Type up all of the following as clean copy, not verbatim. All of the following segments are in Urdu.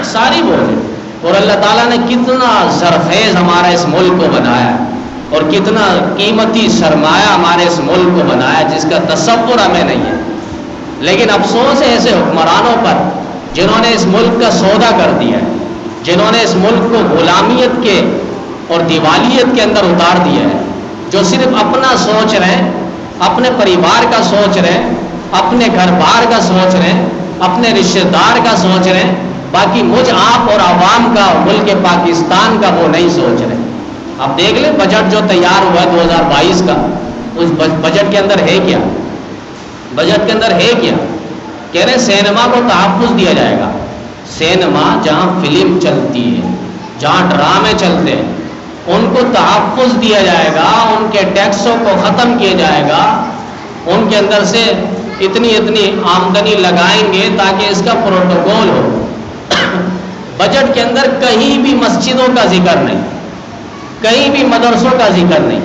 ساری بولے. اور اللہ تعالیٰ نے کتنا زرخیز ہمارا اس ملک کو بنایا اور کتنا قیمتی سرمایہ ہمارے اس ملک کو بنایا جس کا تصور ہمیں نہیں ہے. لیکن افسوس ہے ایسے حکمرانوں پر جنہوں نے اس ملک کا سودا کر دیا ہے، جنہوں نے اس ملک کو غلامیت کے اور دیوالیت کے اندر اتار دیا ہے، جو صرف اپنا سوچ رہے ہیں، اپنے پریوار کا سوچ رہے ہیں، اپنے گھر بار کا سوچ رہے ہیں، اپنے رشتہ دار کا سوچ رہے ہیں، باقی مجھ آپ اور عوام کا، ملک پاکستان کا وہ نہیں سوچ رہے. آپ دیکھ لیں بجٹ جو تیار ہوا ہے 2022 کا، اس بجٹ کے اندر ہے کیا؟ بجٹ کے اندر ہے کیا؟ کہہ رہے سینما کو تحفظ دیا جائے گا. سینما جہاں فلم چلتی ہے، جہاں ڈرامے چلتے ہیں، ان کو تحفظ دیا جائے گا، ان کے ٹیکسوں کو ختم کیا جائے گا، ان کے اندر سے اتنی آمدنی لگائیں گے تاکہ اس کا پروٹوکول ہو. بجٹ کے اندر کہیں بھی مسجدوں کا ذکر نہیں، کہیں بھی مدرسوں کا ذکر نہیں،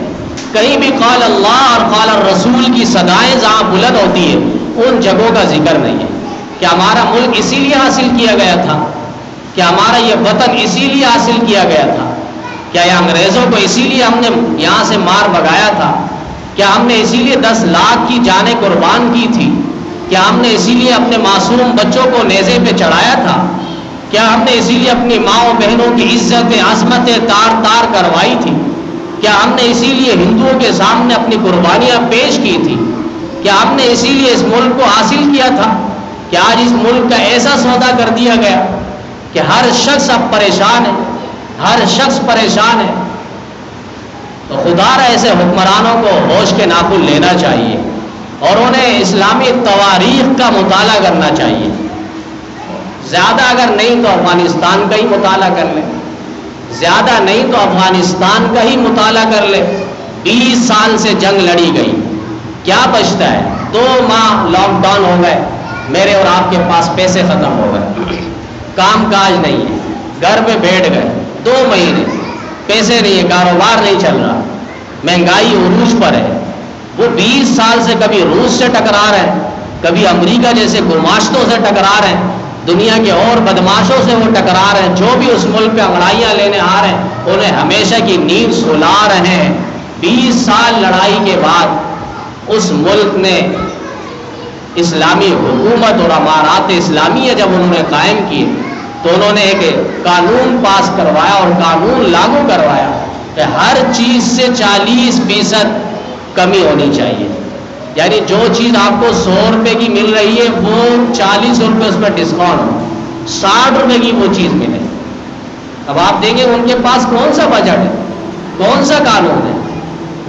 کہیں بھی قال اللہ اور قال الرسول کی صدائیں جہاں بلند ہوتی ہے ان جگہوں کا ذکر نہیں ہے. کہ ہمارا ملک اسی لیے حاصل کیا گیا تھا، کہ ہمارا یہ وطن اسی لیے حاصل کیا گیا تھا، کیا یہ انگریزوں کو اسی لیے ہم نے یہاں سے مار بھگایا تھا، کیا ہم نے اسی لیے 10 لاکھ کی جانیں قربان کی تھی، کیا ہم نے اسی لیے اپنے معصوم بچوں کو نیزے پہ چڑھایا تھا، کیا ہم نے اسی لیے اپنی ماؤں بہنوں کی عزت عظمتیں تار تار کروائی تھی، کیا ہم نے اسی لیے ہندوؤں کے سامنے اپنی قربانیاں پیش کی تھی، کیا ہم نے اسی لیے اس ملک کو حاصل کیا تھا کہ آج اس ملک کا ایسا سودا کر دیا گیا کہ ہر شخص اب پریشان ہے، ہر شخص پریشان ہے. تو خدا را ایسے حکمرانوں کو ہوش کے ناخن لینا چاہیے اور انہیں اسلامی تواریخ کا مطالعہ کرنا چاہیے. زیادہ اگر نہیں تو افغانستان کا ہی مطالعہ کر لیں، زیادہ نہیں تو افغانستان کا ہی مطالعہ کر لیں. 20 سال سے جنگ لڑی گئی، کیا بچتا ہے؟ 2 ماہ لاک ڈاؤن ہو گئے، میرے اور آپ کے پاس پیسے ختم ہو گئے، کام کاج نہیں ہے، گھر پہ بیٹھ گئے 2 مہینے، پیسے نہیں ہے، کاروبار نہیں چل رہا، مہنگائی عروج پر ہے. وہ 20 سال سے کبھی روس سے ٹکرا رہے ہیں، کبھی امریکہ جیسے گماشتوں سے ٹکرا رہے ہیں، دنیا کے اور بدماشوں سے وہ ٹکرا رہے ہیں، جو بھی اس ملک پہ انگڑائیاں لینے آ رہے ہیں انہیں ہمیشہ کی نیند سلا رہے ہیں. 20 سال لڑائی کے بعد اس ملک نے اسلامی حکومت اور امارات اسلامیہ جب انہوں نے قائم کی تو انہوں نے ایک قانون پاس کروایا اور قانون لاگو کروایا کہ ہر چیز سے 40% کمی ہونی چاہیے. یعنی جو چیز آپ کو 100 روپے کی مل رہی ہے وہ 40 روپے اس پر ڈسکاؤنٹ ہو، 60 روپے کی وہ چیز ملے. اب آپ دیکھیں ان کے پاس کون سا بجٹ ہے، کون سا قانون ہے،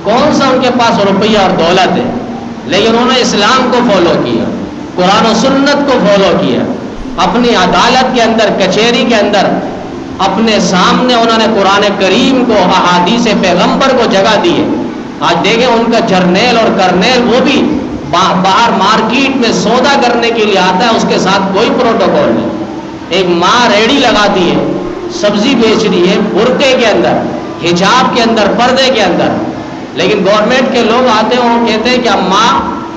کون سا ان کے پاس روپیہ اور دولت ہے، لیکن انہوں نے اسلام کو فالو کیا، قرآن و سنت کو فالو کیا. اپنی عدالت کے اندر، کچہری کے اندر اپنے سامنے انہوں نے قرآن کریم کو، احادیث پیغمبر کو جگہ دی ہے. آج دیکھیں ان کا جرنیل اور کرنیل وہ بھی باہر مارکیٹ میں سودا کرنے کے لیے آتا ہے، اس کے ساتھ کوئی پروٹوکول نہیں. ایک ماں ریڑھی لگاتی ہے، سبزی بیچ رہی ہے، برقعے کے اندر، حجاب کے اندر، پردے کے اندر، لیکن گورنمنٹ کے لوگ آتے ہیں اور کہتے ہیں کہ اماں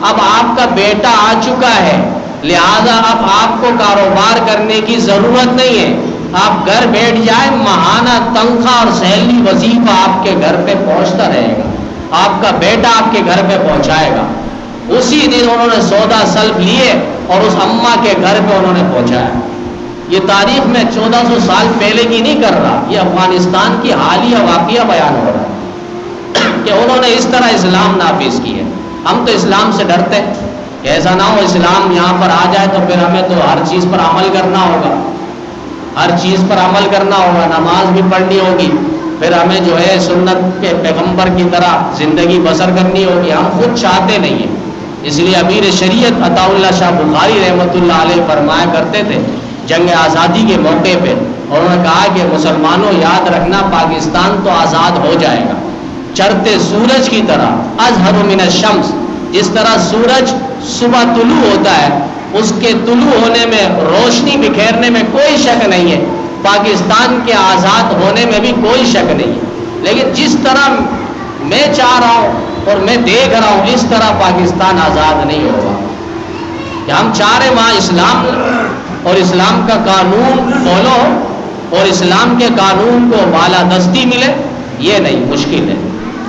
اب آپ کا بیٹا آ چکا ہے، لہذا اب آپ کو کاروبار کرنے کی ضرورت نہیں ہے، آپ گھر بیٹھ جائیں، ماہانہ تنخواہ اور سیلری وظیفہ آپ کے گھر پہ پہنچتا رہے گا، آپ کا بیٹا آپ کے گھر پہ پہنچائے گا. اسی دن انہوں نے سودا سلب لیے اور اس اماں کے گھر پہ انہوں نے پہنچایا. یہ تاریخ میں 1400 سال پہلے کی نہیں کر رہا، یہ افغانستان کی حالیہ واقعہ بیان ہو رہا ہے کہ انہوں نے اس طرح اسلام نافذ کی ہے. ہم تو اسلام سے ڈرتے ہیں کہ ایسا نہ ہو اسلام یہاں پر آ جائے تو پھر ہمیں تو ہر چیز پر عمل کرنا ہوگا، ہر چیز پر عمل کرنا ہوگا، نماز بھی پڑھنی ہوگی، پھر ہمیں جو ہے سنت کے پیغمبر کی طرح زندگی بسر کرنی ہوگی. ہم خود چاہتے نہیں ہیں. اس لیے امیر شریعت عطا اللہ شاہ بخاری رحمۃ اللہ علیہ فرمایا کرتے تھے جنگ آزادی کے موقع پہ، اور انہوں نے کہا کہ مسلمانوں یاد رکھنا پاکستان تو آزاد ہو جائے گا چڑھتے سورج کی طرح، اظہر من الشمس. جس طرح سورج صبح طلوع ہوتا ہے، اس کے طلوع ہونے میں، روشنی بکھیرنے میں کوئی شک نہیں ہے، پاکستان کے آزاد ہونے میں بھی کوئی شک نہیں ہے. لیکن جس طرح میں چاہ رہا ہوں اور میں دیکھ رہا ہوں اس طرح پاکستان آزاد نہیں ہوگا. کہ ہم چاہ رہے وہاں اسلام اور اسلام کا قانون فالو اور اسلام کے قانون کو بالادستی ملے، یہ نہیں، مشکل ہے۔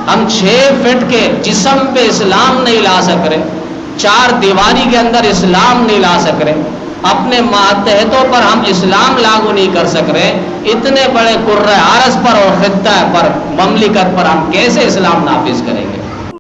ہم 6 فٹ کے جسم پہ اسلام نہیں لا سک رہے، 4 دیواری کے اندر اسلام نہیں لا سک رہے، اپنے ماتحتوں پر ہم اسلام لاگو نہیں کر سک رہے، اتنے بڑے کرۂ ارض پر اور خطہ پر، مملکت پر ہم کیسے اسلام نافذ کریں گے؟